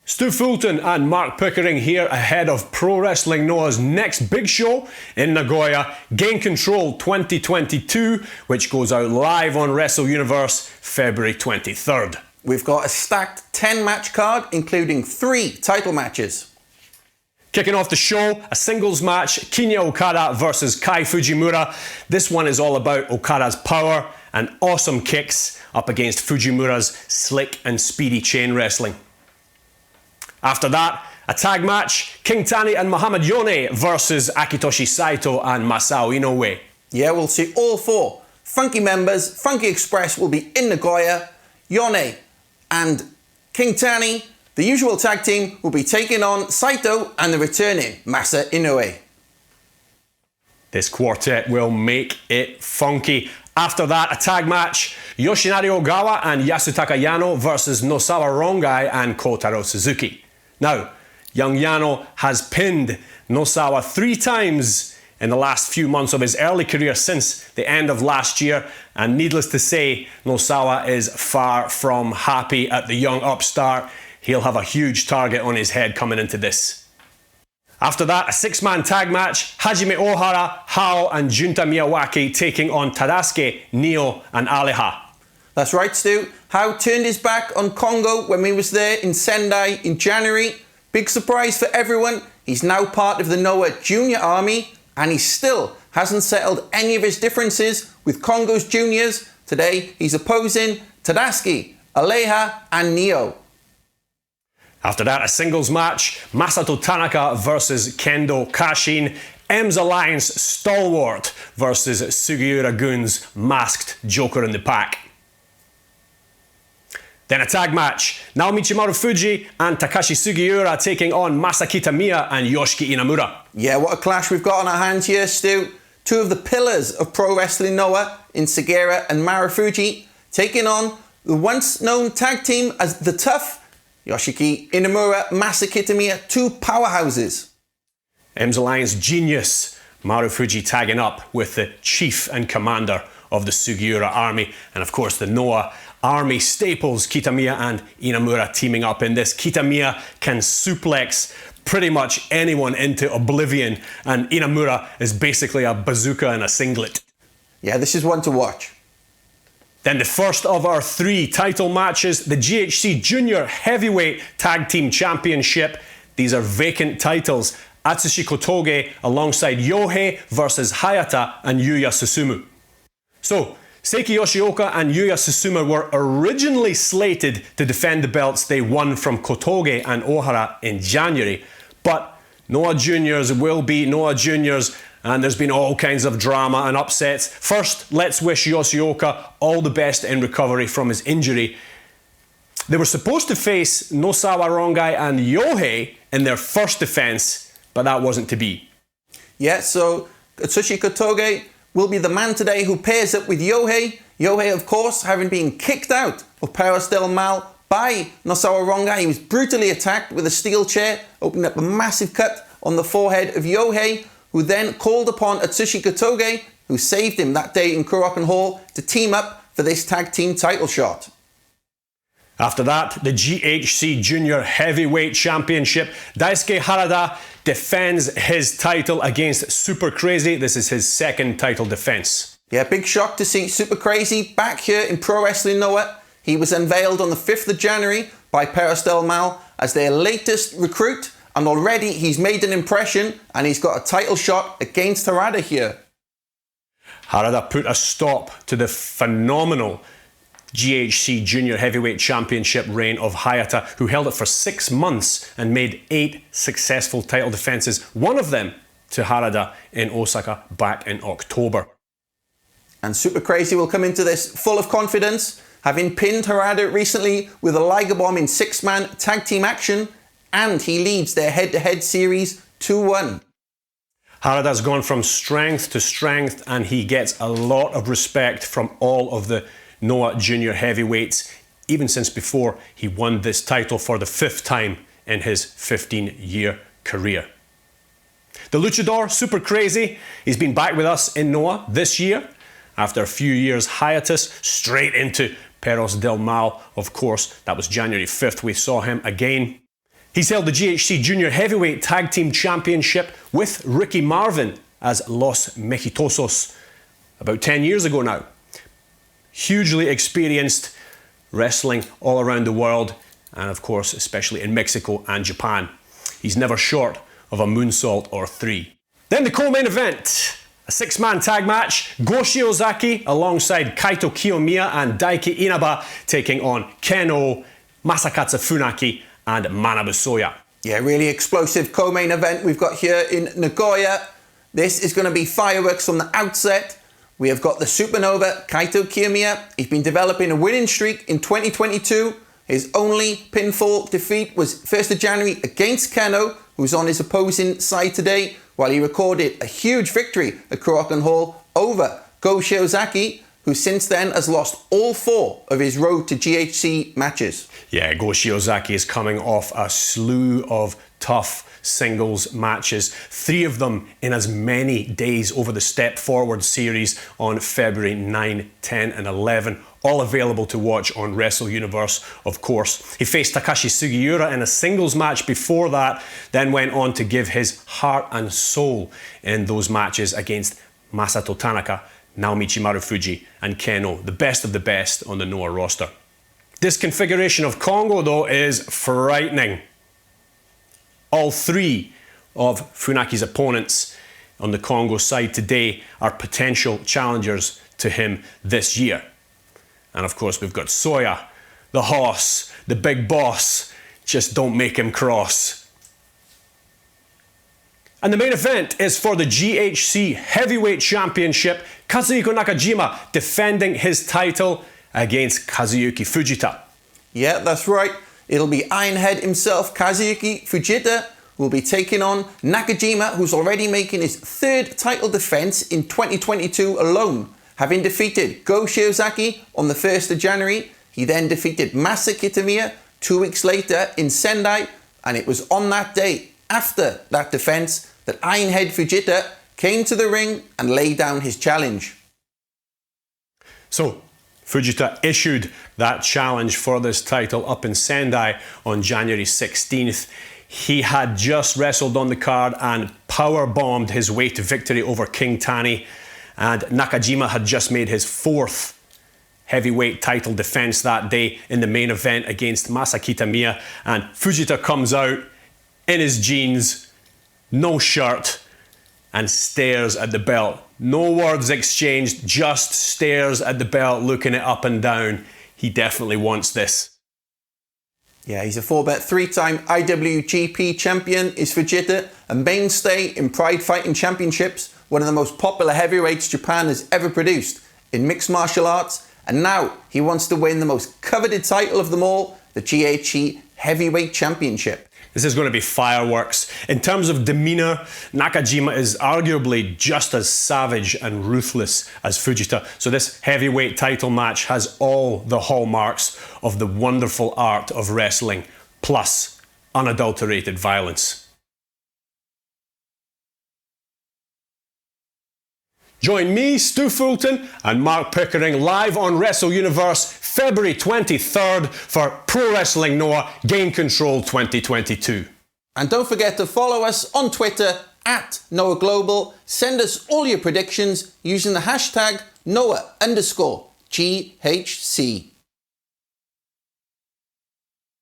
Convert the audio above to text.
Stu Fulton and Mark Pickering here ahead of Pro Wrestling Noah's next big show in Nagoya, Gain Control 2022, which goes out live on Wrestle Universe February 23rd. We've got a stacked 10-match card, including 3 title matches. Kicking off the show, a singles match, Kinya Okada versus Kai Fujimura. This one is all about Okada's power and awesome kicks up against Fujimura's slick and speedy chain wrestling. After that, a tag match, King Tany and Muhammad Yone versus Akitoshi Saito and Masao Inoue. Yeah, we'll see all 4 Funky members. Funky Express will be in Nagoya. Yone and King Tany, the usual tag team, will be taking on Saito and the returning Masa Inoue. This quartet will make it funky. After that, a tag match, Yoshinari Ogawa and Yasutaka Yano versus NOZAWA Rongai and Kotaro Suzuki. Now, young Yano has pinned NOZAWA 3 times in the last few months of his early career since the end of last year, and needless to say, NOZAWA is far from happy at the young upstart. He'll have a huge target on his head coming into this. After that, a 6-man tag match, Hajime Ohara, Haoh and Junta Miyawaki taking on Tadasuke, Nioh and Aleja. That's right, Stu. Haoh turned his back on Kongo when we was there in Sendai in January. Big surprise for everyone. He's now part of the Noah Junior Army, and he still hasn't settled any of his differences with Kongo's juniors. Today, he's opposing Tadasuke, Aleja and Nioh. After that, a singles match, Masato Tanaka versus Kendo Kashin, M's Alliance Stalwart versus Sugiura-gun's masked Joker in the Pack. Then a tag match, Naomichi Marufuji and Takashi Sugiura taking on Masakita Miya and Yoshiki Inamura. Yeah, what a clash we've got on our hands here, Stu. 2 of the pillars of Pro Wrestling Noah in Sugiura and Marufuji taking on the once known tag team as The Tough, Yoshiki Inamura, Masakita Miya, 2 powerhouses. M's Alliance genius, Marufuji tagging up with the chief and commander of the Sugiura army, and of course the Noah army staples, Kitamiya and Inamura teaming up in this. Kitamiya can suplex pretty much anyone into oblivion, and Inamura is basically a bazooka in a singlet. Yeah, this is one to watch. Then the first of our 3 title matches, the GHC Junior Heavyweight Tag Team Championship. These are vacant titles. Atsushi Kotoge alongside Yohei versus Hayata and Yuya Susumu. So, Seiki Yoshioka and Yuya Susumu were originally slated to defend the belts they won from Kotoge and Ohara in January, but Noah Juniors will be Noah Juniors, and there's been all kinds of drama and upsets. First, let's wish Yoshioka all the best in recovery from his injury. They were supposed to face NOZAWA Rongai and Yohei in their first defense, but that wasn't to be. Yeah, so Atsushi Kotoge will be the man today who pairs up with Yohei. Yohei, of course, having been kicked out of Paris Del Mal by NOZAWA Rongai. He was brutally attacked with a steel chair, opening up a massive cut on the forehead of Yohei, who then called upon Atsushi Kotoge, who saved him that day in Kurokan Hall, to team up for this tag team title shot. After that, the GHC Junior Heavyweight Championship, Daisuke Harada defends his title against Super Crazy. This is his 2nd title defense. Yeah, big shock to see Super Crazy back here in Pro Wrestling Noah. He was unveiled on the 5th of January by Paris Del Mal as their latest recruit, and already he's made an impression and he's got a title shot against Harada here. Harada put a stop to the phenomenal GHC Junior Heavyweight Championship reign of Hayata, who held it for 6 months and made 8 successful title defenses, one of them to Harada in Osaka back in October. And Super Crazy will come into this full of confidence, having pinned Harada recently with a Liger Bomb in 6-man tag team action, and he leads their head-to-head series 2-1. Harada's gone from strength to strength, and he gets a lot of respect from all of the Noah Junior Heavyweights, even since before he won this title for the 5th time in his 15-year career. The Luchador, Super Crazy, he's been back with us in Noah this year. After a few years hiatus, straight into Paris Del Mal, of course. That was January 5th we saw him again. He's held the GHC Junior Heavyweight Tag Team Championship with Ricky Marvin as Los Mexitosos about 10 years ago now. Hugely experienced, wrestling all around the world, and of course, especially in Mexico and Japan. He's never short of a moonsault or 3. Then the co-main event, a 6-man tag match, Go Shiozaki alongside Kaito Kiyomiya and Daiki Inaba taking on Kenoh, Masakatsu Funaki and Manabu Soya. Yeah, really explosive co-main event we've got here in Nagoya. This is going to be fireworks from the outset. We have got the supernova Kaito Kiyomiya. He's been developing a winning streak in 2022. His only pinfall defeat was 1st of January against Kenoh, who's on his opposing side today, while he recorded a huge victory at Korakuen Hall over Go Shiozaki, who since then has lost all 4 of his road to GHC matches. Yeah, Go Shiozaki is coming off a slew of tough singles matches, 3 of them in as many days over the Step Forward series on February 9, 10 and 11, all available to watch on Wrestle Universe, of course. He faced Takashi Sugiura in a singles match before that, then went on to give his heart and soul in those matches against Masato Tanaka, Naomichi Marufuji and Kenoh, the best of the best on the Noah roster. This configuration of Kongo, though, is frightening. All 3 of Funaki's opponents on the Kongo side today are potential challengers to him this year. And of course, we've got Soya, the hoss, the big boss. Just don't make him cross. And the main event is for the GHC Heavyweight Championship. Kazuhiko Nakajima defending his title against Kazuyuki Fujita. Yeah, that's right. It'll be Ironhead himself, Kazuyuki Fujita, who will be taking on Nakajima, who's already making his 3rd title defense in 2022 alone. Having defeated Go Shiozaki on the 1st of January, he then defeated Masa Kitamiya 2 weeks later in Sendai, and it was on that day, after that defense, that Ironhead Fujita came to the ring and laid down his challenge. So, Fujita issued that challenge for this title up in Sendai on January 16th. He had just wrestled on the card and power-bombed his way to victory over King Tany, and Nakajima had just made his 4th heavyweight title defense that day in the main event against Masa Kitamiya, and Fujita comes out in his jeans, no shirt, and stares at the belt. No words exchanged, just stares at the belt, looking it up and down. He definitely wants this. Yeah, he's a 3-time IWGP champion, is Fujita, a mainstay in Pride Fighting Championships, one of the most popular heavyweights Japan has ever produced in mixed martial arts, and now he wants to win the most coveted title of them all, the GHC Heavyweight Championship. This is going to be fireworks. In terms of demeanour, Nakajima is arguably just as savage and ruthless as Fujita. So this heavyweight title match has all the hallmarks of the wonderful art of wrestling, plus unadulterated violence. Join me, Stu Fulton, and Mark Pickering live on Wrestle Universe February 23rd for Pro Wrestling Noah Game Control 2022. And don't forget to follow us on Twitter at Noah Global. Send us all your predictions using the hashtag Noah_GHC.